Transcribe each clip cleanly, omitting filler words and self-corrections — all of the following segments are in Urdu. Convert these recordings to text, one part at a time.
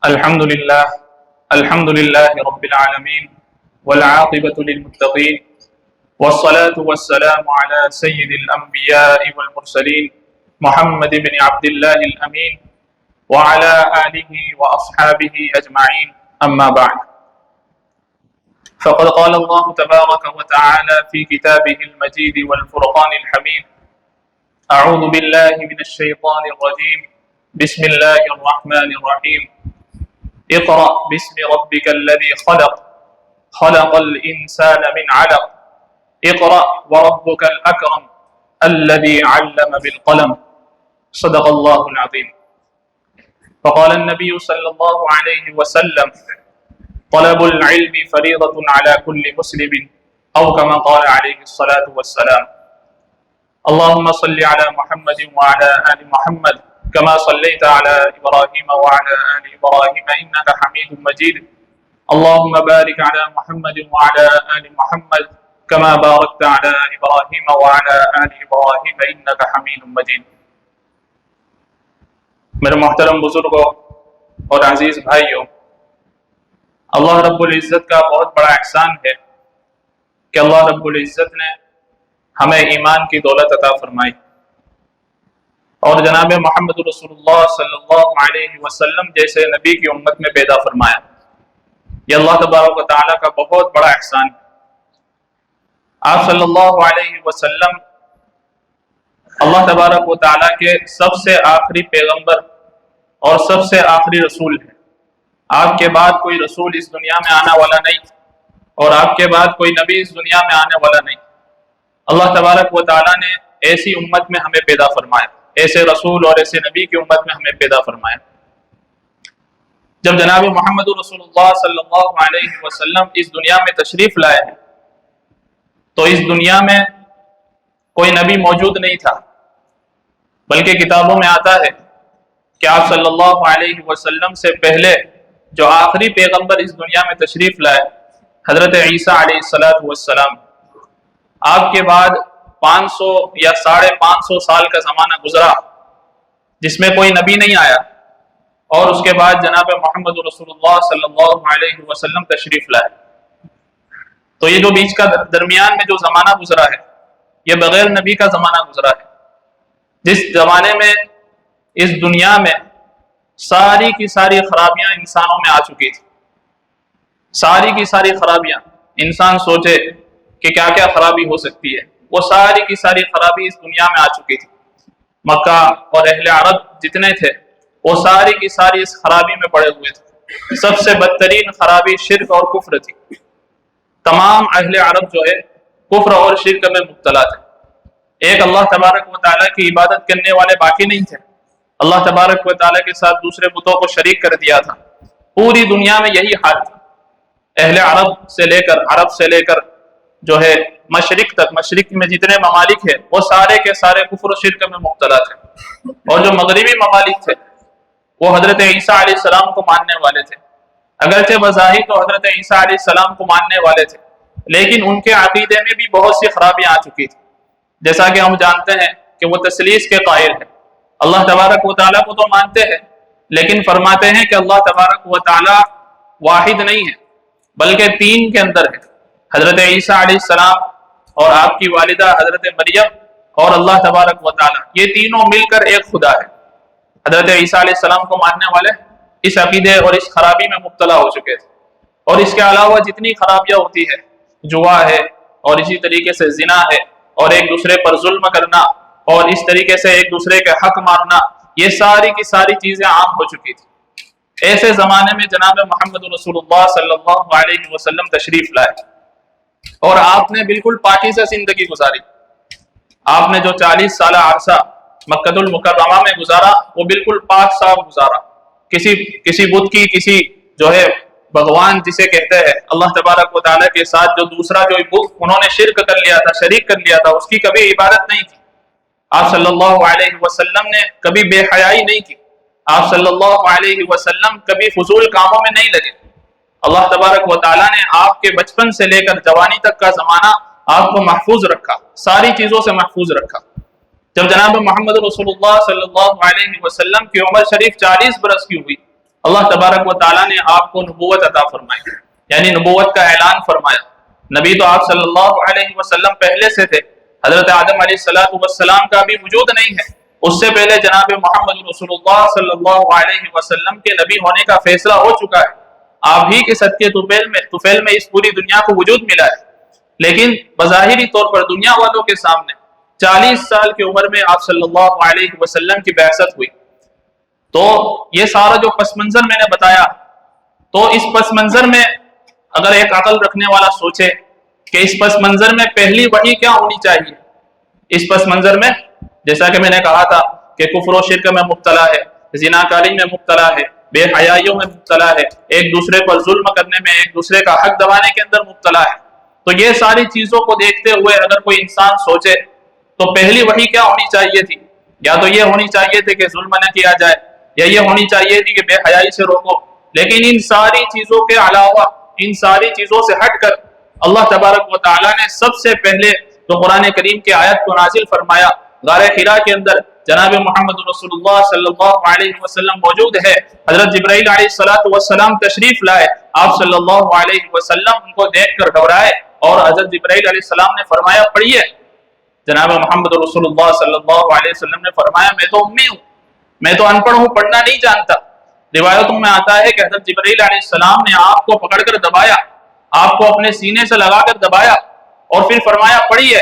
الحمد لله رب العالمين والعاقبة للمتقين والصلاة والسلام على سيد الأنبياء والمرسلين محمد بن عبد الله الأمين وعلى آله وأصحابه أجمعين أما بعد فقد قال الله تبارك وتعالى في كتابه المجيد والفرقان الحميد أعوذ بالله من الشيطان الرجيم بسم الله الرحمن الرحيم اقرأ باسم ربك الذي خلق الإنسان من علق اقرأ وربك الأكرم الذي علم بالقلم صدق الله العظيم فقال النبي صلى الله عليه وسلم طلب العلم فريضة على كل مسلم أو كما قال عليه الصلاة والسلام اللهم صل على محمد وعلى آل محمد كما صليت على إبراهيم وعلى آل إبراهيم إنك حميد مجيد اللهم بارك على محمد وعلى آل محمد كما باركت على إبراهيم وعلى آل إبراهيم إنك حميد مجيد میرے محترم بزرگوں اور عزیز بھائیوں، اللہ رب العزت کا بہت بڑا احسان ہے کہ اللہ رب العزت نے ہمیں ایمان کی دولت عطا فرمائی اور جناب محمد رسول اللہ صلی اللہ علیہ وسلم جیسے نبی کی امت میں پیدا فرمایا۔ یہ اللہ تبارک و تعالیٰ کا بہت بڑا احسان ہے۔ آپ صلی اللہ علیہ وسلم اللہ تبارک و تعالیٰ کے سب سے آخری پیغمبر اور سب سے آخری رسول ہیں۔ آپ کے بعد کوئی رسول اس دنیا میں آنے والا نہیں اور آپ کے بعد کوئی نبی اس دنیا میں آنے والا نہیں۔ اللہ تبارک و تعالیٰ نے ایسی امت میں ہمیں پیدا فرمایا، ایسے رسول اور ایسے نبی کی امت میں ہمیں پیدا فرمایا۔ جب جناب محمد رسول اللہ صلی اللہ علیہ وسلم اس دنیا میں تشریف لائے ہیں تو اس دنیا میں کوئی نبی موجود نہیں تھا، بلکہ کتابوں میں آتا ہے کہ آپ صلی اللہ علیہ وسلم سے پہلے جو آخری پیغمبر اس دنیا میں تشریف لائے حضرت عیسیٰ علیہ السلام، آپ کے بعد 500 یا 550 سال کا زمانہ گزرا جس میں کوئی نبی نہیں آیا، اور اس کے بعد جناب محمد رسول اللہ صلی اللہ علیہ وسلم تشریف لائے۔ تو یہ جو بیچ کا درمیان میں جو زمانہ گزرا ہے یہ بغیر نبی کا زمانہ گزرا ہے، جس زمانے میں اس دنیا میں ساری کی ساری خرابیاں انسانوں میں آ چکی تھی۔ ساری کی ساری خرابیاں، انسان سوچے کہ کیا کیا خرابی ہو سکتی ہے، وہ ساری کی ساری خرابی اس دنیا میں آ چکی تھی۔ مکہ اور اہل عرب جتنے تھے وہ ساری کی ساری اس خرابی میں پڑے ہوئے تھے۔ سب سے بدترین خرابی شرک اور کفر تھی۔ تمام اہل عرب جو ہے کفر اور شرک میں مبتلا تھے۔ ایک اللہ تبارک و تعالیٰ کی عبادت کرنے والے باقی نہیں تھے۔ اللہ تبارک و تعالیٰ کے ساتھ دوسرے بتوں کو شریک کر دیا تھا۔ پوری دنیا میں یہی حال تھا۔ اہل عرب سے لے کر جو ہے مشرق تک، مشرق میں جتنے ممالک ہیں وہ سارے کے سارے کفر و شرک میں مبتلا تھے، اور جو مغربی ممالک تھے وہ حضرت عیسیٰ علیہ السلام کو ماننے والے تھے۔ اگرچہ بظاہر تو حضرت عیسیٰ علیہ السلام کو ماننے والے تھے، لیکن ان کے عقیدے میں بھی بہت سی خرابیاں آ چکی تھی۔ جیسا کہ ہم جانتے ہیں کہ وہ تثلیث کے قائل ہیں، اللہ تبارک و تعالیٰ کو تو مانتے ہیں لیکن فرماتے ہیں کہ اللہ تبارک و تعالیٰ واحد نہیں ہے بلکہ 3 کے اندر ہے۔ حضرت عیسیٰ علیہ السلام اور آپ کی والدہ حضرت مریم اور اللہ تبارک و تعالیٰ، یہ تینوں مل کر ایک خدا ہے۔ حضرت عیسیٰ علیہ السلام کو ماننے والے اس عقیدے اور اس خرابی میں مبتلا ہو چکے تھے، اور اس کے علاوہ جتنی خرابیاں ہوتی ہے، جوا ہے اور اسی طریقے سے زنا ہے اور ایک دوسرے پر ظلم کرنا اور اس طریقے سے ایک دوسرے کے حق مارنا، یہ ساری کی ساری چیزیں عام ہو چکی تھی۔ ایسے زمانے میں جناب محمد رسول اللہ صلی اللہ علیہ وسلم تشریف لائے اور آپ نے بالکل پاکیزہ زندگی گزاری۔ آپ نے جو 40 سالہ عرصہ مکہ المکرمہ میں گزارا وہ بالکل پاک صاف گزارا۔ کسی بت کی، کسی جو ہے بھگوان جسے کہتے ہیں اللہ تبارک و تعالیٰ کے ساتھ جو دوسرا جو بت انہوں نے شرک کر لیا تھا، شریک کر لیا تھا، اس کی کبھی عبادت نہیں کی۔ آپ صلی اللہ علیہ وسلم نے کبھی بے حیائی نہیں کی۔ آپ صلی اللہ علیہ وسلم کبھی فضول کاموں میں نہیں لگے۔ اللہ تبارک و تعالیٰ نے آپ کے بچپن سے لے کر جوانی تک کا زمانہ آپ کو محفوظ رکھا، ساری چیزوں سے محفوظ رکھا۔ جب جناب محمد رسول اللہ صلی اللہ علیہ وسلم کی عمر شریف 40 برس کی ہوئی اللہ تبارک و تعالیٰ نے آپ کو نبوت عطا فرمائی، یعنی نبوت کا اعلان فرمایا۔ نبی تو آپ صلی اللہ علیہ وسلم پہلے سے تھے، حضرت آدم علیہ السلام کا بھی وجود نہیں ہے، اس سے پہلے جناب محمد رسول اللہ صلی اللہ علیہ وسلم کے نبی ہونے کا فیصلہ ہو چکا ہے۔ آپ ہی کے صدقے طفیل میں اس پوری دنیا کو وجود ملا ہے، لیکن بظاہری طور پر دنیا والوں کے سامنے 40 سال کی عمر میں آپ صلی اللہ علیہ وسلم کی بعثت ہوئی۔ تو یہ سارا جو پس منظر میں نے بتایا، تو اس پس منظر میں اگر ایک عقل رکھنے والا سوچے کہ اس پس منظر میں پہلی وحی کیا ہونی چاہیے، اس پس منظر میں جیسا کہ میں نے کہا تھا کہ کفر و شرک میں مبتلا ہے، زناکاری میں مبتلا ہے، بے حیائیوں میں مبتلا ہے، ایک دوسرے پر ظلم کرنے میں، ایک دوسرے کا حق دبانے کے اندر مبتلا ہے۔ تو یہ ساری چیزوں کو دیکھتے ہوئے اگر کوئی انسان سوچے تو پہلی وحی کیا ہونی چاہیے تھی؟ یا تو یہ ہونی چاہیے تھی کہ ظلم نہ کیا جائے، یا یہ ہونی چاہیے تھی کہ بے حیائی سے روکو۔ لیکن ان ساری چیزوں کے علاوہ، ان ساری چیزوں سے ہٹ کر اللہ تبارک و تعالیٰ نے سب سے پہلے تو قرآن کریم کی آیت کو نازل فرمایا۔ غار حرا کے اندر جناب محمد رسول اللہ صلی اللہ علیہ وسلم موجود ہے، حضرت جبرائیل علیہ السلام تشریف لائے، آپ صلی اللہ علیہ وسلم ان کو دیکھ کر گھبرائے، اور حضرت جبرائیل علیہ السلام نے فرمایا پڑھیے۔ جناب محمد رسول اللہ صلی اللہ علیہ وسلم نے فرمایا میں تو امی ہوں، میں تو ان پڑھ ہوں، پڑھنا نہیں جانتا۔ روایتوں میں آتا ہے کہ حضرت جبرائیل علیہ السلام نے آپ کو پکڑ کر دبایا، آپ کو اپنے سینے سے لگا کر دبایا، اور پھر فرمایا پڑھیے۔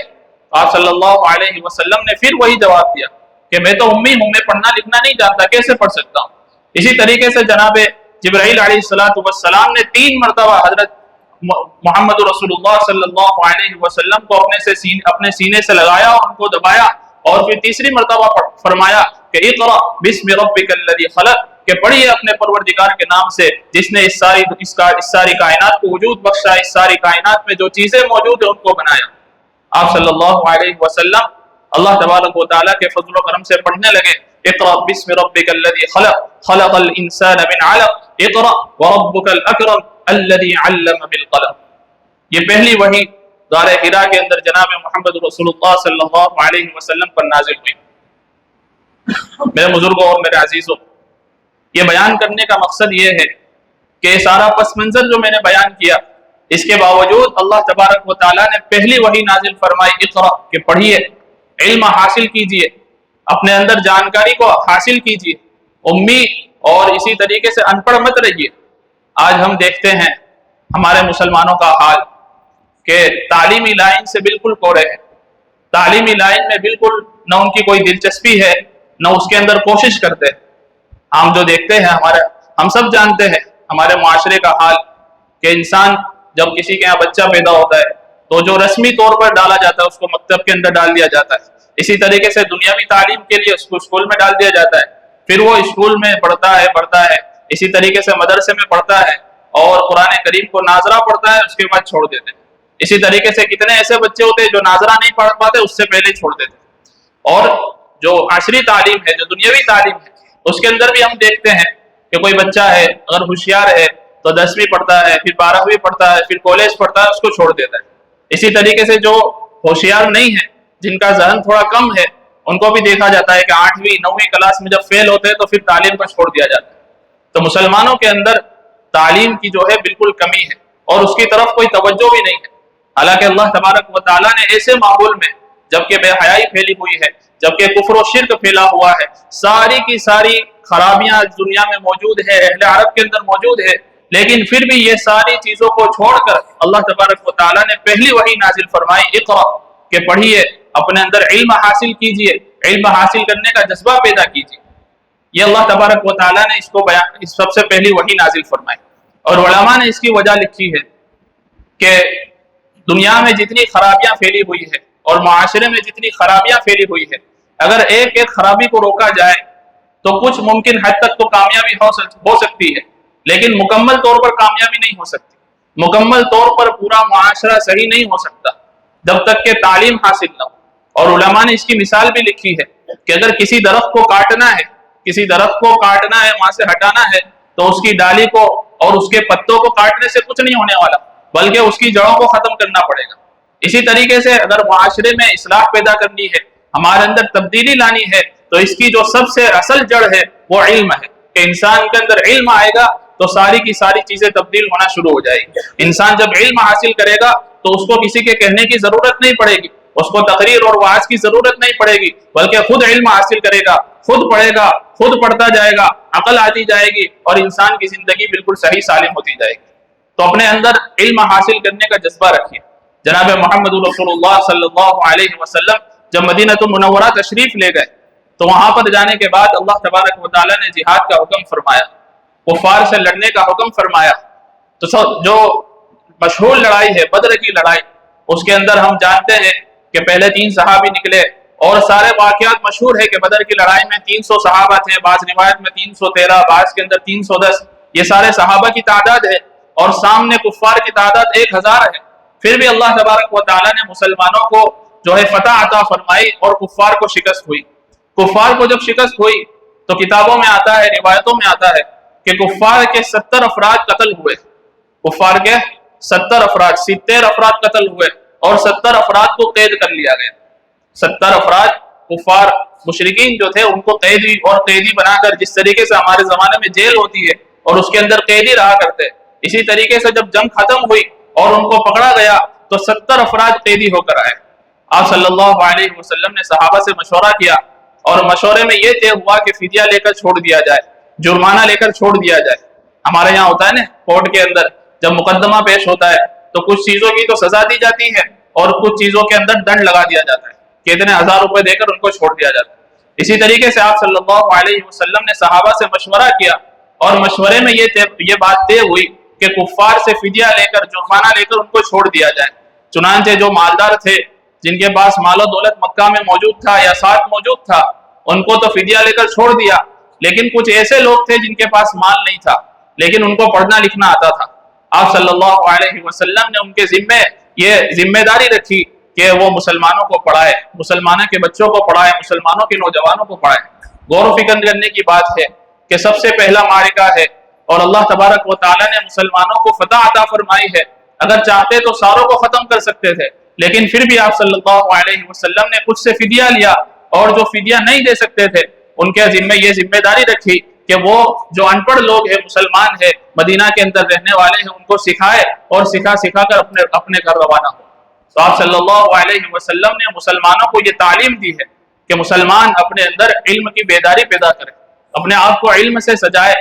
آپ صلی اللہ علیہ وسلم نے پھر وہی جواب دیا کہ میں تو امی ہوں، میں پڑھنا لکھنا نہیں جانتا، کیسے پڑھ سکتا ہوں۔ اسی طریقے سے جناب جبرائیل علیہ السلام نے 3 مرتبہ حضرت محمد رسول اللہ صلی اللہ علیہ وسلم کو اپنے سینے سے لگایا اور ان کو دبایا، اور پھر تیسری مرتبہ فرمایا کہ اقرأ بسم ربک الذی خلق، کہ پڑھیے اپنے پروردگار کے نام سے جس نے اس ساری کائنات کو وجود بخشا، اس ساری کائنات میں جو چیزیں موجود ہیں ان کو بنایا۔ آپ صلی اللہ علیہ وسلم اللہ تبارک و تعالیٰ کے فضل و کرم سے پڑھنے لگے، اقرأ بسم ربک الذی خلق خلق الانسان من علق اقرأ وربک الاکرم الذی علم بالقلم۔ یہ پہلی وحی غار حرا کے اندر جناب محمد رسول اللہ صلی اللہ علیہ وسلم پر نازل ہوئی۔ میرے بزرگوں اور میرے عزیزوں، یہ بیان کرنے کا مقصد یہ ہے کہ سارا پس منظر جو میں نے بیان کیا، اس کے باوجود اللہ تبارک و تعالیٰ نے پہلی وحی نازل فرمائی اقرأ، کہ پڑھیے، علم حاصل کیجئے، اپنے اندر جانکاری کو حاصل کیجئے، امی اور اسی طریقے سے ان پڑھ مت رہیے۔ آج ہم دیکھتے ہیں ہمارے مسلمانوں کا حال کہ تعلیمی لائن سے بالکل کورے ہیں، تعلیمی لائن میں بالکل نہ ان کی کوئی دلچسپی ہے، نہ اس کے اندر کوشش کرتے ہیں۔ ہم جو دیکھتے ہیں ہم سب جانتے ہیں ہمارے معاشرے کا حال کہ انسان جب کسی کے یہاں بچہ پیدا ہوتا ہے تو جو رسمی طور پر ڈالا جاتا ہے اس کو مکتب کے اندر ڈال دیا جاتا ہے، اسی طریقے سے دنیاوی تعلیم کے لیے اس کو اسکول میں ڈال دیا جاتا ہے، پھر وہ اسکول میں پڑھتا ہے، اسی طریقے سے مدرسے میں پڑھتا ہے، اور قرآن کریم کو ناظرہ پڑھتا ہے، اس کے بعد چھوڑ دیتے ہیں۔ اسی طریقے سے کتنے ایسے بچے ہوتے ہیں جو ناظرہ نہیں پڑھ پاتے، اس سے پہلے چھوڑ دیتے ہیں۔ اور جو عصری تعلیم ہے، جو دنیاوی تعلیم ہے، اس کے اندر بھی ہم دیکھتے ہیں کہ کوئی بچہ ہے اگر ہوشیار ہے تو 10ویں پڑھتا ہے، پھر 12ویں پڑھتا ہے، پھر کالج پڑھتا ہے، اس کو چھوڑ دیتا ہے۔ اسی طریقے سے جو ہوشیار نہیں ہے، جن کا ذہن تھوڑا کم ہے، ان کو بھی دیکھا جاتا ہے کہ 8ویں 9ویں کلاس میں جب فیل ہوتے ہیں تو پھر تعلیم کو چھوڑ دیا جاتا ہے۔ تو مسلمانوں کے اندر تعلیم کی جو ہے بالکل کمی ہے، اور اس کی طرف کوئی توجہ بھی نہیں ہے۔ حالانکہ اللہ تبارک و تعالیٰ نے ایسے ماحول میں جبکہ بے حیائی پھیلی ہوئی ہے، جبکہ کفر و شرک پھیلا ہوا ہے، ساری کی ساری خرابیاں دنیا میں موجود ہے، اہل عرب کے اندر موجود ہے، لیکن پھر بھی یہ ساری چیزوں کو چھوڑ کر اللہ تبارک و تعالیٰ نے پہلی وحی نازل فرمائی اقرأ، کہ پڑھیے، اپنے اندر علم حاصل کیجئے، علم حاصل کرنے کا جذبہ پیدا کیجئے۔ یہ اللہ تبارک و تعالیٰ نے اس سب سے پہلی وحی نازل فرمائی، اور علماء نے اس کی وجہ لکھی ہے کہ دنیا میں جتنی خرابیاں پھیلی ہوئی ہے اور معاشرے میں جتنی خرابیاں پھیلی ہوئی ہے، اگر ایک ایک خرابی کو روکا جائے تو کچھ ممکن حد تک تو کامیابی ہو سکتی ہے، لیکن مکمل طور پر کامیابی نہیں ہو سکتی۔ مکمل طور پر پورا معاشرہ صحیح نہیں ہو سکتا جب تک کہ تعلیم حاصل نہ ہو۔ اور علماء نے اس کی مثال بھی لکھی ہے کہ اگر کسی درخت کو کاٹنا ہے، وہاں سے ہٹانا ہے، تو اس کی ڈالی کو اور اس کے پتوں کو کاٹنے سے کچھ نہیں ہونے والا، بلکہ اس کی جڑوں کو ختم کرنا پڑے گا۔ اسی طریقے سے اگر معاشرے میں اصلاح پیدا کرنی ہے، ہمارے اندر تبدیلی لانی ہے، تو اس کی جو سب سے اصل جڑ ہے وہ علم ہے۔ کہ انسان کے اندر علم آئے گا تو ساری کی ساری چیزیں تبدیل ہونا شروع ہو جائے گی۔ انسان جب علم حاصل کرے گا تو اس کو کسی کے کہنے کی ضرورت نہیں پڑے گی، اس کو تقریر اور وعظ کی ضرورت نہیں پڑے گی، بلکہ خود علم حاصل کرے گا، خود پڑھے گا، خود پڑھتا جائے گا، عقل آتی جائے گی اور انسان کی زندگی بالکل صحیح سالم ہوتی جائے گی۔ تو اپنے اندر علم حاصل کرنے کا جذبہ رکھیے۔ جناب محمد رسول اللہ صلی اللہ علیہ وسلم جب مدینہ المنورہ تشریف لے گئے تو وہاں پر جانے کے بعد اللہ تبارک و تعالیٰ نے جہاد کا حکم فرمایا، کفار سے لڑنے کا حکم فرمایا۔ تو جو مشہور لڑائی ہے بدر کی لڑائی، اس کے اندر ہم جانتے ہیں کہ پہلے 3 صحابی نکلے اور سارے واقعات مشہور ہے کہ بدر کی لڑائی میں 300 صحابہ تھے، بعض روایت میں 313، بعض کے اندر 310، یہ سارے صحابہ کی تعداد ہے اور سامنے کفار کی تعداد 1000 ہے۔ پھر بھی اللہ تبارک و تعالیٰ نے مسلمانوں کو جو ہے فتح عطا فرمائی اور کفار کو شکست ہوئی۔ کفار کو جب شکست ہوئی تو کتابوں میں آتا ہے، روایتوں میں آتا ہے کہ کفار کے 70 افراد قتل ہوئے، کفار کے 70 افراد 70 افراد قتل ہوئے اور 70 افراد کو قید کر لیا گیا۔ 70 افراد کفار مشرکین جو تھے ان کو قیدی اور قیدی بنا کر، جس طریقے سے ہمارے زمانے میں جیل ہوتی ہے اور اس کے اندر قیدی رہا کرتے، اسی طریقے سے جب جنگ ختم ہوئی اور ان کو پکڑا گیا تو 70 افراد قیدی ہو کر آئے۔ آپ صلی اللہ علیہ وسلم نے صحابہ سے مشورہ کیا اور مشورے میں یہ طے ہوا کہ فدیہ لے کر چھوڑ دیا جائے، جرمانہ لے کر چھوڑ دیا جائے۔ ہمارے یہاں ہوتا ہے نا کورٹ کے اندر جب مقدمہ پیش ہوتا ہے تو کچھ چیزوں کی تو سزا دی جاتی ہے اور کچھ چیزوں کے اندر دنڈ لگا دیا جاتا ہے کہ اتنے 1000 روپے دے کر ان کو چھوڑ دیا جاتا ہے۔ اسی طریقے سے آپ صلی اللہ علیہ وسلم نے صحابہ سے مشورہ کیا اور مشورے میں یہ بات طے ہوئی کہ کفار سے فدیہ لے کر، جرمانہ لے کر ان کو چھوڑ دیا جائے۔ چنانچہ جو مالدار تھے، جن کے پاس مال و دولت مکہ میں موجود تھا یا ساتھ موجود تھا، ان کو تو فدیہ لے کر چھوڑ دیا، لیکن کچھ ایسے لوگ تھے جن کے پاس مال نہیں تھا لیکن ان کو پڑھنا لکھنا آتا تھا۔ آپ صلی اللہ علیہ وسلم نے ان کے ذمے یہ ذمہ داری رکھی کہ وہ مسلمانوں کو پڑھائے، مسلمانوں کے بچوں کو پڑھائے، مسلمانوں کے نوجوانوں کو پڑھائے۔ غور و فکر کرنے کی بات ہے کہ سب سے پہلا معرکہ ہے اور اللہ تبارک و تعالیٰ نے مسلمانوں کو فتح عطا فرمائی ہے۔ اگر چاہتے تو ساروں کو ختم کر سکتے تھے، لیکن پھر بھی آپ صلی اللہ علیہ وسلم نے کچھ سے فدیہ لیا اور جو فدیہ نہیں دے سکتے تھے ان کے ذمے یہ ذمہ داری رکھی کہ وہ جو ان پڑھ لوگ ہیں، مسلمان ہیں، مدینہ کے اندر رہنے والے ہیں، ان کو سکھائے اور سکھا کر اپنے گھر روانہ ہو۔ تو آپ صلی اللہ علیہ وسلم نے مسلمانوں کو یہ تعلیم دی ہے کہ مسلمان اپنے اندر علم کی بیداری پیدا کرے، اپنے آپ کو علم سے سجائے۔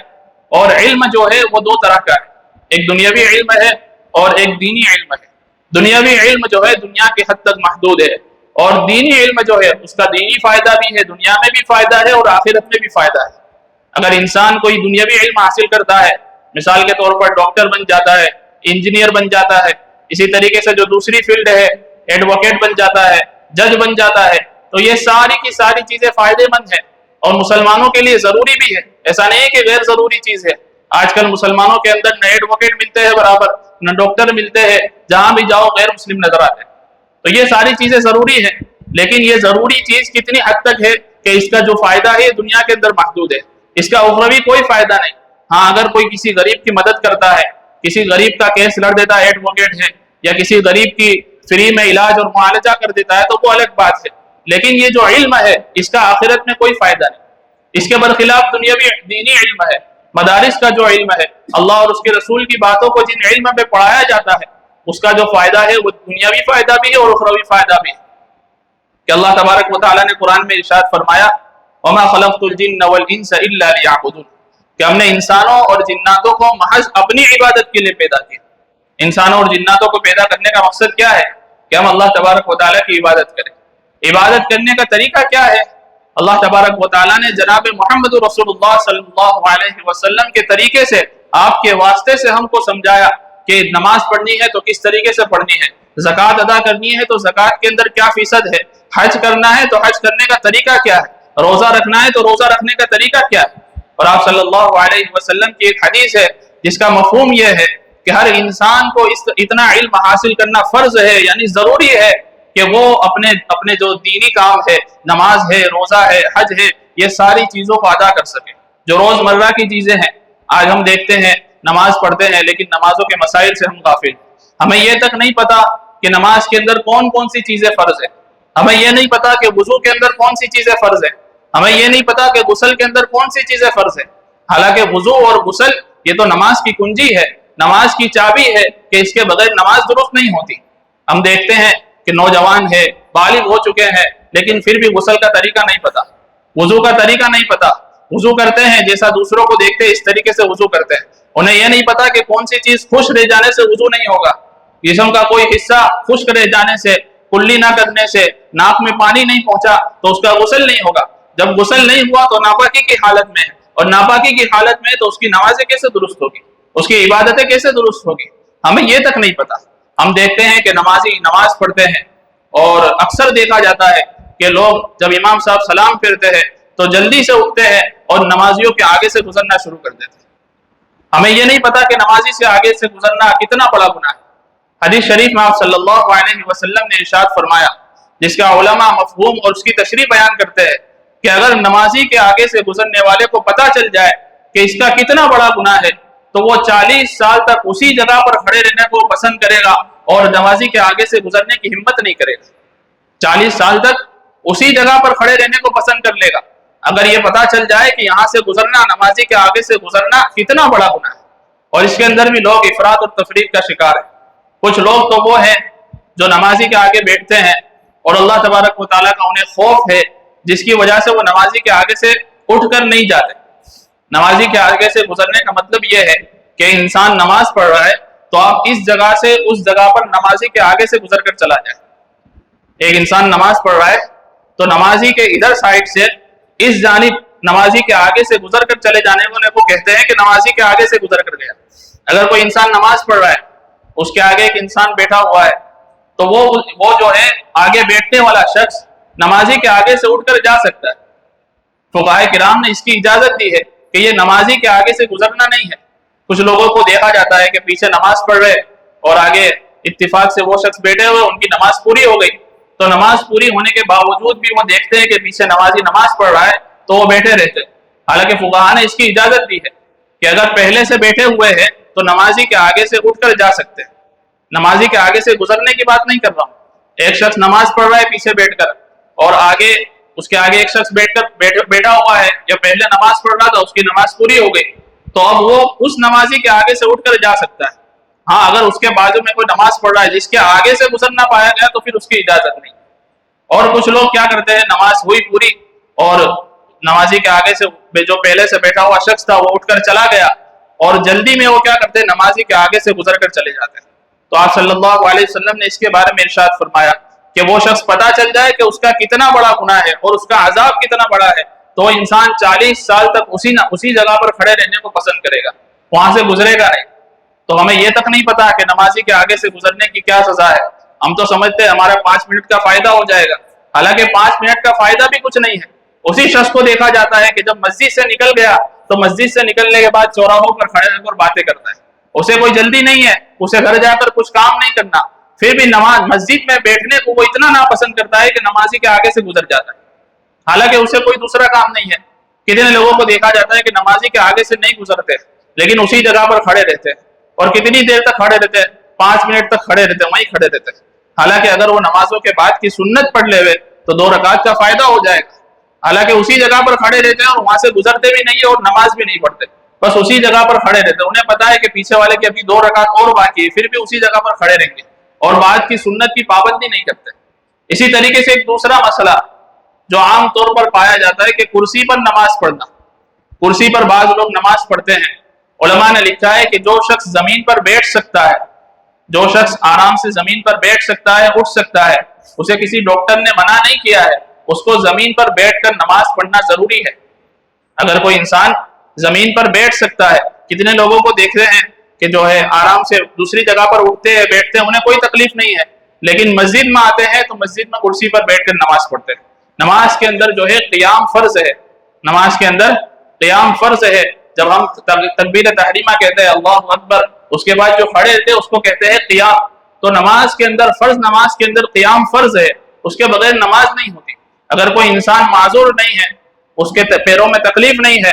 اور علم جو ہے وہ 2 طرح کا ہے، ایک دنیاوی علم ہے اور ایک دینی علم ہے۔ دنیاوی علم جو ہے دنیا کی حد تک محدود ہے اور دینی علم جو ہے اس کا دینی فائدہ بھی ہے، دنیا میں بھی فائدہ ہے اور آخرت میں بھی فائدہ ہے۔ اگر انسان کوئی دنیاوی علم حاصل کرتا ہے، مثال کے طور پر ڈاکٹر بن جاتا ہے، انجینئر بن جاتا ہے، اسی طریقے سے جو دوسری فیلڈ ہے ایڈوکیٹ بن جاتا ہے، جج بن جاتا ہے، تو یہ ساری کی ساری چیزیں فائدے مند ہیں اور مسلمانوں کے لیے ضروری بھی ہے۔ ایسا نہیں ہے کہ غیر ضروری چیز ہے۔ آج کل مسلمانوں کے اندر نہ ایڈوکیٹ ملتے ہیں برابر، نہ ڈاکٹر ملتے ہیں، جہاں بھی جاؤ غیر مسلم نظر آتے ہیں۔ تو یہ ساری چیزیں ضروری ہیں، لیکن یہ ضروری چیز کتنی حد تک ہے کہ اس کا جو فائدہ ہے دنیا کے اندر محدود ہے، اس کا اخروی کوئی فائدہ نہیں۔ ہاں اگر کوئی کسی غریب کی مدد کرتا ہے، کسی غریب کا کیس لڑ دیتا ہے، ایڈوکیٹ ہے، یا کسی غریب کی فری میں علاج اور معالجہ کر دیتا ہے تو وہ الگ بات ہے، لیکن یہ جو علم ہے اس کا آخرت میں کوئی فائدہ نہیں۔ اس کے برخلاف دنیاوی دینی علم ہے، مدارس کا جو علم ہے، اللہ اور اس کے رسول کی باتوں کو جن علم میں پڑھایا جاتا ہے، اس کا جو فائدہ ہے وہ دنیاوی فائدہ بھی ہے اور اخروی فائدہ بھی ہے۔ کہ اللہ تبارک و تعالیٰ نے قرآن میں ارشاد فرمایا وَمَا خَلَقْتُ الْجِنَّ وَالْإِنسَ إِلَّا لِيَعْبُدُونَ، کہ ہم نے انسانوں اور جناتوں کو محض اپنی عبادت کے لیے پیدا کیا۔ انسانوں اور جناتوں کو پیدا کرنے کا مقصد کیا ہے؟ کہ ہم اللہ تبارک و تعالیٰ کی عبادت کریں۔ عبادت کرنے کا طریقہ کیا ہے؟ اللہ تبارک و تعالیٰ نے جناب محمد رسول اللہ صلی اللہ علیہ وسلم کے طریقے سے، آپ کے واسطے سے ہم کو سمجھایا کہ نماز پڑھنی ہے تو کس طریقے سے پڑھنی ہے، زکوٰۃ ادا کرنی ہے تو زکوٰۃ کے اندر کیا فیصد ہے، حج کرنا ہے تو حج کرنے کا طریقہ کیا ہے، روزہ رکھنا ہے تو روزہ رکھنے کا طریقہ کیا ہے۔ اور آپ صلی اللہ علیہ وسلم کی ایک حدیث ہے جس کا مفہوم یہ ہے کہ ہر انسان کو اتنا علم حاصل کرنا فرض ہے، یعنی ضروری ہے کہ وہ اپنے جو دینی کام ہے، نماز ہے، روزہ ہے، حج ہے، یہ ساری چیزوں کو ادا کر سکے۔ جو روز مرہ کی چیزیں ہیں، آج ہم دیکھتے ہیں نماز پڑھتے ہیں لیکن نمازوں کے مسائل سے ہم غافل ہیں۔ ہمیں یہ تک نہیں پتا کہ نماز کے اندر کون کون سی چیزیں فرض ہیں، ہمیں یہ نہیں پتا کہ وضو کے اندر کون سی چیزیں فرض ہیں، ہمیں یہ نہیں پتا کہ غسل کے اندر کون سی چیزیں فرض ہیں۔ حالانکہ وضو اور غسل یہ تو نماز کی کنجی ہے، نماز کی چابی ہے کہ اس کے بغیر نماز درست نہیں ہوتی۔ ہم دیکھتے ہیں کہ نوجوان ہے، بالغ ہو چکے ہیں، لیکن پھر بھی غسل کا طریقہ نہیں پتا، وضو کا طریقہ نہیں پتا، وضو کرتے ہیں جیسا دوسروں کو دیکھتے ہیں اس طریقے سے وضو کرتے ہیں، انہیں یہ نہیں پتا کہ کون سی چیز خشک رہ جانے سے وضو نہیں ہوگا، جسم کا کوئی حصہ خشک رہ جانے سے، کلی نہ کرنے سے، ناک میں پانی نہیں پہنچا تو اس کا غسل نہیں ہوگا، جب غسل نہیں ہوا تو ناپاکی کی حالت میں ہے، اور ناپاکی کی حالت میں تو اس کی نمازیں کیسے درست ہوگی، اس کی عبادتیں کیسے درست ہوگی، ہمیں یہ تک نہیں پتا۔ ہم دیکھتے ہیں کہ نمازی نماز پڑھتے ہیں اور اکثر دیکھا جاتا ہے کہ لوگ جب امام صاحب سلام پھیرتے ہیں تو جلدی سے اٹھتے ہیں اور نمازیوں کے آگے سے گزرنا شروع کر دیتے ہیں۔ ہمیں یہ نہیں پتا کہ نمازی سے آگے سے گزرنا کتنا بڑا گناہ ہے۔ حدیث شریف میں آپ صلی اللہ علیہ وسلم نے ارشاد فرمایا، جس کا علماء مفہوم اور اس کی تشریح بیان کرتے ہیں کہ اگر نمازی کے آگے سے گزرنے والے کو پتا چل جائے کہ اس کا کتنا بڑا گناہ ہے تو وہ 40 سال تک اسی جگہ پر کھڑے رہنے کو پسند کرے گا اور نمازی کے آگے سے گزرنے کی ہمت نہیں کرے گا۔ 40 سال تک اسی جگہ پر کھڑے رہنے کو پسند کر لے گا اگر یہ پتا چل جائے کہ یہاں سے گزرنا، نمازی کے آگے سے گزرنا کتنا بڑا گناہ ہے۔ اور اس کے اندر بھی لوگ افراط اور تفریط کا شکار ہیں۔ کچھ لوگ تو وہ ہیں جو نمازی کے آگے بیٹھتے ہیں اور اللہ تبارک و تعالیٰ کا انہیں خوف ہے جس کی وجہ سے وہ نمازی کے آگے سے اٹھ کر نہیں جاتے۔ نمازی کے آگے سے گزرنے کا مطلب یہ ہے کہ انسان نماز پڑھ رہا ہے تو آپ اس جگہ سے اس جگہ پر نمازی کے آگے سے گزر کر چلا جائے۔ ایک انسان نماز پڑھ رہا ہے تو نمازی کے ادھر سائڈ سے اس جانب نمازی کے آگے سے گزر کر چلے جانے والے کو کہتے ہیں کہ نمازی کے آگے سے گزر کر گیا۔ اگر کوئی انسان نماز پڑھ رہا ہے، اس کے آگے ایک انسان بیٹھا ہوا ہے تو وہ جو ہے آگے بیٹھنے والا شخص نمازی کے آگے سے اٹھ کر جا سکتا ہے۔ فقہائے کرام نے اس کی اجازت دی ہے کہ یہ نمازی کے آگے سے گزرنا نہیں ہے۔ کچھ لوگوں کو دیکھا جاتا ہے کہ پیچھے نماز پڑھ رہے اور آگے اتفاق سے وہ شخص بیٹھے ہوئے، ان کی نماز پوری ہو گئی تو نماز پوری ہونے کے باوجود بھی وہ دیکھتے ہیں کہ پیچھے نمازی نماز پڑھ رہا ہے تو وہ بیٹھے رہتے۔ حالانکہ فقہاء نے اس کی اجازت دی ہے کہ اگر پہلے سے بیٹھے ہوئے ہیں تو نمازی کے آگے سے اٹھ کر جا سکتے ہیں۔ نمازی کے آگے سے گزرنے کی بات نہیں کر رہا ہوں۔ ایک شخص نماز پڑھ رہا ہے پیچھے بیٹھ کر اور آگے اس کے آگے ایک شخص بیٹھا ہوا ہے یا پہلے نماز پڑھ رہا تھا، اس کی نماز پوری ہو گئی تو اب وہ اس نمازی کے آگے سے اٹھ کر جا سکتا ہے۔ ہاں، اگر اس کے بازو میں کوئی نماز پڑھ رہا ہے جس کے آگے سے گزر نہ پایا گیا تو پھر اس کی اجازت نہیں۔ اور کچھ لوگ کیا کرتے ہیں، نماز ہوئی پوری اور نمازی کے آگے سے جو پہلے سے بیٹھا ہوا شخص تھا وہ اٹھ کر چلا گیا اور جلدی میں وہ کیا کرتے ہیں، نمازی کے آگے سے گزر کر چلے جاتے ہیں۔ تو آپ صلی اللہ علیہ وسلم نے اس کے بارے میں ارشاد فرمایا کہ وہ شخص پتا چل جائے کہ اس کا کتنا بڑا گناہ ہے اور اس کا عذاب کتنا بڑا ہے تو انسان 40 سال تک اسی جگہ پر کھڑے رہنے کو پسند کرے گا، وہاں سے گزرے گا نہیں۔ تو ہمیں یہ تک نہیں پتا کہ نمازی کے آگے سے گزرنے کی کیا سزا ہے۔ ہم تو سمجھتے ہیں ہمارا 5 منٹ کا فائدہ ہو جائے گا، حالانکہ 5 منٹ کا فائدہ بھی کچھ نہیں ہے۔ اسی شخص کو دیکھا جاتا ہے کہ جب مسجد سے نکل گیا تو مسجد سے نکلنے کے بعد چوراہوں پر کھڑے رہ کر باتیں کرتا ہے، اسے کوئی جلدی نہیں ہے، اسے گھر جا کر کچھ کام نہیں کرنا، پھر بھی مسجد میں بیٹھنے کو وہ اتنا ناپسند کرتا ہے کہ نمازی کے آگے سے گزر جاتا ہے، حالانکہ اسے کوئی دوسرا کام نہیں ہے۔ کتنے لوگوں کو دیکھا جاتا ہے کہ نمازی کے آگے سے نہیں گزرتے لیکن اسی جگہ پر کھڑے رہتے ہیں، اور کتنی دیر تک کھڑے رہتے ہیں، 5 منٹ تک کھڑے رہتے ہیں، وہیں کھڑے رہتے ہیں، حالانکہ اگر وہ نمازوں کے بعد کی سنت پڑھ لے ہوئے تو 2 رکعت کا فائدہ ہو جائے گا، حالانکہ اسی جگہ پر کھڑے رہتے ہیں اور وہاں سے گزرتے بھی نہیں اور نماز بھی نہیں پڑھتے، بس اسی جگہ پر کھڑے رہتے ہیں۔ انہیں پتا ہے کہ پیچھے والے کی ابھی 2 رکعت اور باقی ہے، پھر بھی اسی جگہ پر کھڑے رہیں گے اور بعد کی سنت کی پابندی نہیں کرتے۔ اسی طریقے سے ایک دوسرا مسئلہ جو عام طور پر پایا جاتا ہے کہ کرسی پر نماز پڑھنا۔ کرسی پر بعض لوگ نماز پڑھتے ہیں، علماء نے لکھا ہے کہ جو شخص زمین پر بیٹھ سکتا ہے، جو شخص آرام سے زمین پر بیٹھ سکتا ہے، اٹھ سکتا ہے، اسے کسی ڈاکٹر نے منع نہیں کیا ہے، اس کو زمین پر بیٹھ کر نماز پڑھنا ضروری ہے۔ اگر کوئی انسان زمین پر بیٹھ سکتا ہے، کتنے لوگوں کو دیکھ رہے ہیں کہ جو ہے آرام سے دوسری جگہ پر اٹھتے ہیں، بیٹھتے ہیں، انہیں کوئی تکلیف نہیں ہے، لیکن مسجد میں آتے ہیں تو مسجد میں کرسی پر بیٹھ کر نماز پڑھتے ہیں۔ نماز کے اندر جو ہے قیام فرض ہے، نماز کے اندر قیام فرض ہے۔ جب ہم تکبیر تحریمہ کہتے ہیں اللہ اکبر، اس کے بعد جو کھڑے رہتے ہیں اس کو کہتے ہیں قیام۔ تو نماز کے اندر نماز کے اندر قیام فرض ہے، اس کے بغیر نماز نہیں ہوتی۔ اگر کوئی انسان معذور نہیں ہے، اس کے پیروں میں تکلیف نہیں ہے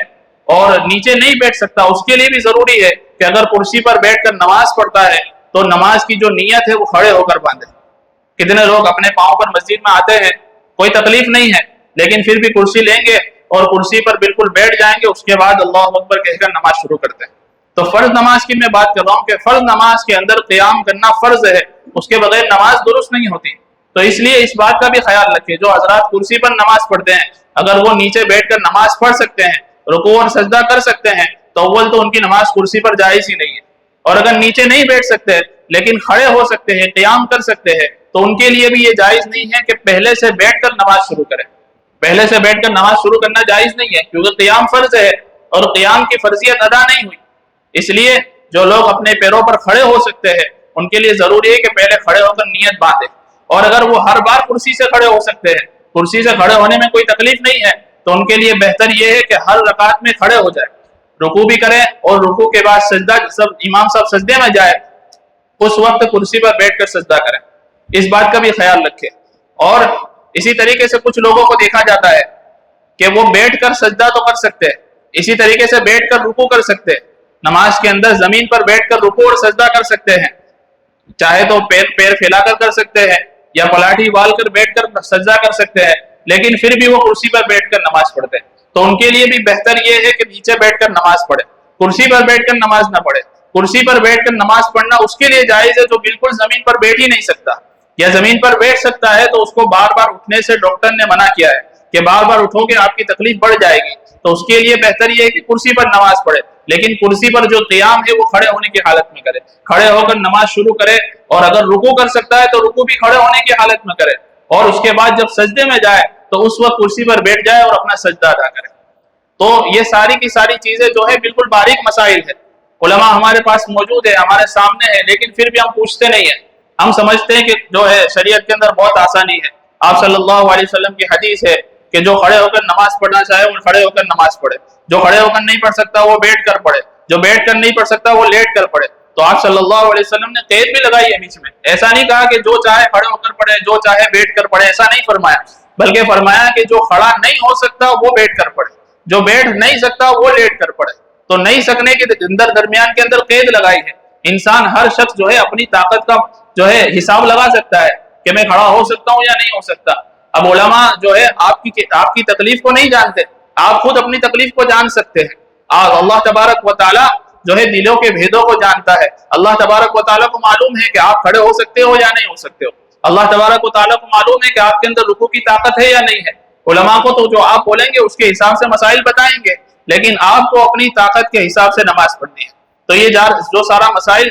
اور نیچے نہیں بیٹھ سکتا، اس کے لیے بھی ضروری ہے کہ اگر کرسی پر بیٹھ کر نماز پڑھتا ہے تو نماز کی جو نیت ہے وہ کھڑے ہو کر باندھے۔ کتنے لوگ اپنے پاؤں پر مسجد میں آتے ہیں، کوئی تکلیف نہیں ہے، لیکن پھر بھی کرسی لیں گے اور کرسی پر بالکل بیٹھ جائیں گے، اس کے بعد اللہ اکبر کہہ کر نماز شروع کرتے ہیں۔ تو فرض نماز کی میں بات کر رہا ہوں کہ فرض نماز کے اندر قیام کرنا فرض ہے، اس کے بغیر نماز درست نہیں ہوتی۔ تو اس لیے اس بات کا بھی خیال رکھیں، جو حضرات کرسی پر نماز پڑھتے ہیں اگر وہ نیچے بیٹھ کر نماز پڑھ سکتے ہیں، رکوع اور سجدہ کر سکتے ہیں، تو اول تو ان کی نماز کرسی پر جائز ہی نہیں ہے۔ اور اگر نیچے نہیں بیٹھ سکتے لیکن کھڑے ہو سکتے ہیں، قیام کر سکتے ہیں، تو ان کے لیے بھی یہ جائز نہیں ہے کہ پہلے سے بیٹھ کر نماز شروع کریں۔ پہلے سے بیٹھ کر نماز شروع کرنا جائز نہیں ہے، کیونکہ قیام فرض ہے اور قیام کی فرضیت ادا نہیں ہوئی۔ اس لیے جو لوگ اپنے پیروں پر کھڑے ہو سکتے ہیں ان کے لیے ضروری ہے کہ پہلے کھڑے ہو کر نیت باندھیں، اور اگر وہ ہر بار کرسی سے کھڑے ہو سکتے ہیں، کرسی سے کھڑے ہونے میں کوئی تکلیف نہیں ہے، تو ان کے لیے بہتر یہ ہے کہ ہر رکعت میں کھڑے ہو جائے، رکوع بھی کریں اور رکوع کے بعد سجدہ، امام صاحب سجدے میں جائے اس وقت کرسی پر بیٹھ کر سجدہ کریں۔ اس بات کا بھی خیال رکھیں۔ اور اسی طریقے سے کچھ لوگوں کو دیکھا جاتا ہے کہ وہ بیٹھ کر سجدہ تو کر سکتے ہیں، اسی طریقے سے بیٹھ کر رکوع کر سکتے ہیں، نماز کے اندر زمین پر بیٹھ کر رکوع اور سجدہ کر سکتے ہیں، چاہے تو پیر پھیلا کر سکتے ہیں یا پلاٹھی بال کر بیٹھ کر سجدہ کر سکتے ہیں، لیکن پھر بھی وہ کرسی پر بیٹھ کر نماز پڑھتے ہیں۔ تو ان کے لیے بھی بہتر یہ ہے کہ نیچے بیٹھ کر نماز پڑھے، کرسی پر بیٹھ کر نماز نہ پڑھے۔ کرسی پر بیٹھ کر نماز پڑھنا اس کے لیے جائز ہے جو بالکل زمین پر بیٹھ ہی نہیں سکتا، یا زمین پر بیٹھ سکتا ہے تو اس کو بار بار اٹھنے سے ڈاکٹر نے منع کیا ہے کہ بار بار اٹھو گے آپ کی تکلیف بڑھ جائے گی، تو اس کے لیے بہتر یہ ہے کہ کرسی پر نماز پڑھے۔ لیکن کرسی پر جو قیام ہے وہ کھڑے ہونے کی حالت میں کرے، کھڑے ہو کر نماز شروع کرے، اور اگر رکوع کر سکتا ہے تو رکوع بھی کھڑے ہونے کی حالت میں کرے، اور اس کے بعد جب سجدے میں جائے تو اس وقت کرسی پر بیٹھ جائے اور اپنا سجدہ ادا کرے۔ تو یہ ساری کی ساری چیزیں جو ہے بالکل باریک مسائل ہے، علماء ہمارے پاس موجود ہے، ہمارے سامنے ہے، لیکن پھر بھی ہم پوچھتے نہیں ہیں۔ ہم سمجھتے ہیں کہ جو ہے شریعت کے اندر بہت آسانی ہے۔ آپ صلی اللہ علیہ وسلم کی حدیث ہے کہ جو کھڑے ہو کر نماز پڑھنا چاہے وہ کھڑے ہو کر نماز پڑھے، جو کھڑے ہو کر نہیں پڑھ سکتا وہ بیٹھ کر پڑھے، جو بیٹھ کر نہیں پڑھ سکتا وہ لیٹ کر پڑھے۔ تو آپ صلی اللہ علیہ وسلم نے قید بھی لگائی ہے بیچ میں، ایسا نہیں کہا کہ جو چاہے کھڑے ہو کر پڑھے، جو چاہے بیٹھ کر پڑھے، ایسا نہیں فرمایا، بلکہ فرمایا کہ جو کھڑا نہیں ہو سکتا وہ بیٹھ کر پڑھے، جو بیٹھ نہیں سکتا وہ لیٹ کر پڑھے۔ تو نہیں سکنے کے درمیان کے اندر قید لگائی ہے۔ انسان ہر شخص جو ہے اپنی طاقت کا جو ہے حساب لگا سکتا ہے کہ میں کھڑا ہو سکتا ہوں یا نہیں ہو سکتا۔ اب علماء جو ہے آپ کی تکلیف کو نہیں جانتے، آپ خود اپنی تکلیف کو جان سکتے ہیں۔ اللہ تبارک و تعالی جو ہے دلوں کے بھیدوں کو جانتا ہے۔ اللہ تبارک و تعالیٰ کو معلوم ہے کہ آپ کھڑے ہو سکتے ہو یا نہیں ہو سکتے ہو۔ اللہ تبارک و تعالیٰ کو معلوم ہے کہ آپ کے اندر رکوع کی طاقت ہے یا نہیں ہے۔ علماء کو تو جو آپ بولیں گے اس کے حساب سے مسائل بتائیں گے، لیکن آپ کو اپنی طاقت کے حساب سے نماز پڑھنی ہے۔ تو یہ جو سارا مسائل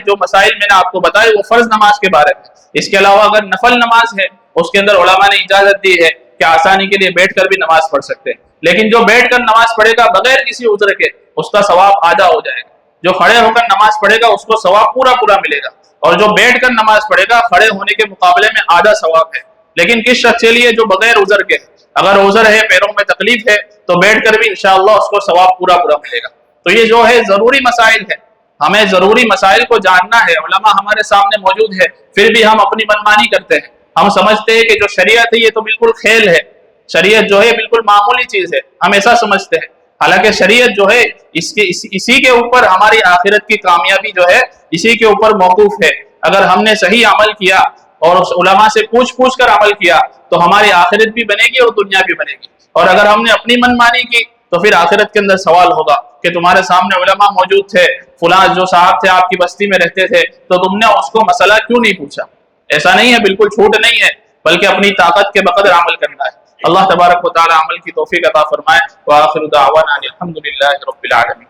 میں نے آپ کو بتائے وہ فرض نماز کے بارے میں۔ اس کے علاوہ اگر نفل نماز ہے اس کے اندر علماء نے اجازت دی ہے کہ آسانی کے لیے بیٹھ کر بھی نماز پڑھ سکتے ہیں، لیکن جو بیٹھ کر نماز پڑھے گا بغیر کسی عذر کے اس کا ثواب آدھا ہو جائے گا، جو کھڑے ہو کر نماز پڑھے گا اس کو ثواب پورا ملے گا، اور جو بیٹھ کر نماز پڑھے گا کھڑے ہونے کے مقابلے میں آدھا ثواب ہے۔ لیکن کس شخص کے لیے جو بغیر عذر کے، اگر عذر ہے، پیروں میں تکلیف ہے، تو بیٹھ کر بھی انشاءاللہ اس کو ثواب پورا ملے گا۔ تو یہ جو ہے ضروری مسائل ہے، ہمیں ضروری مسائل کو جاننا ہے۔ علماء ہمارے سامنے موجود ہے، پھر بھی ہم اپنی منمانی کرتے ہیں۔ ہم سمجھتے ہیں کہ جو شریعت ہے یہ تو بالکل کھیل ہے، شریعت جو ہے بالکل معمولی چیز ہے، ہم ایسا سمجھتے ہیں۔ حالانکہ شریعت جو ہے اسی کے اوپر ہماری آخرت کی کامیابی جو ہے اسی کے اوپر موقوف ہے۔ اگر ہم نے صحیح عمل کیا اور اس علماء سے پوچھ کر عمل کیا تو ہماری آخرت بھی بنے گی اور دنیا بھی بنے گی، اور اگر ہم نے اپنی منمانی کی تو پھر آخرت کے اندر سوال ہوگا کہ تمہارے سامنے علماء موجود تھے، فلاں جو صاحب تھے آپ کی بستی میں رہتے تھے، تو تم نے اس کو مسئلہ کیوں نہیں پوچھا؟ ایسا نہیں ہے، بالکل چھوٹ نہیں ہے، بلکہ اپنی طاقت کے بقدر عمل کرنا ہے۔ اللہ تبارک و تعالی عمل کی توفیق عطا فرمائے۔ وآخر دعوانا الحمد للہ رب العالمین۔